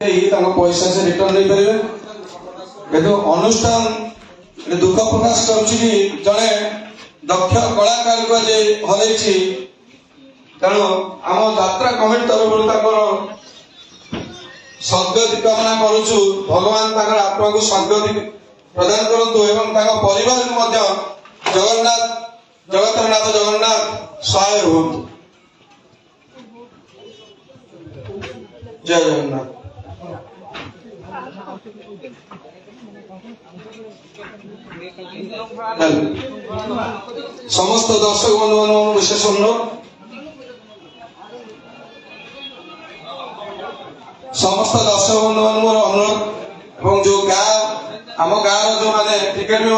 पैसा से रिटर्न नहीं पारे किंतु अनुष्ठान दुख प्रकाश करुच्ची जड़े दक्ष कलाकार को जे हल तेणु आम यात्रा कमिटी तरफ सद्गति कामना करुचु भगवान आत्मा को सद्गति प्रदान करतु एवं परिवार को जगन्नाथ जगतरनाथ जगन्नाथ सहाय हुंतु। जय जगन्नाथ। समस्त दर्शक बंधु मान विशेष अनुरोध समस्त दर्शक बंधु मान मोर अनुरोध जो गाँव आम गाँव जो मैंने टिकेट भी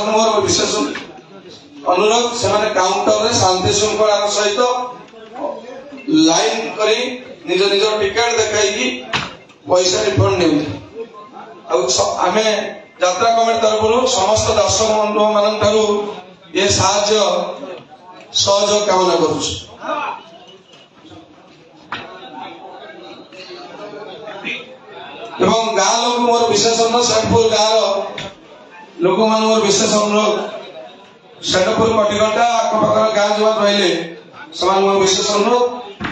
मोर विशेष अनुरोध से काउंटर रे शांति श्रृंखला सहित लाइन करी निज निज टिकेट देखाई पैसा रिफंड नहीं आमे यात्रा कमिटी तरफ समस्त दर्शक बंधु मान ये सहयोग कामना करुछु। एवं गाँव लोक मोर विशेष अनुरोध सेठपुर गाँव लोक मान मोर विशेष अनुरोध सेठपुर कटिकटा आखपाखर गाँव जो रहिले समान मोर विशेष अनुरोध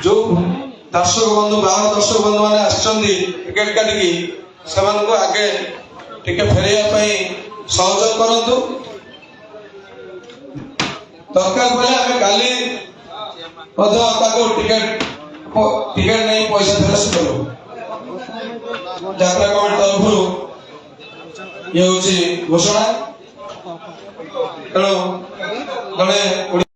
जो दर्शक बंधु गाँव दर्शक बंधु मैंने आसचंदी टिकेट काटिकी सेमान को आगे टिके फेरैया सहयोग करंतु दरकार पड़े आम काली टिकेट टिकेट नहीं पैसा फेरस्त करूँ। यात्रा कमिटी तरफ ये घोषणा तेणु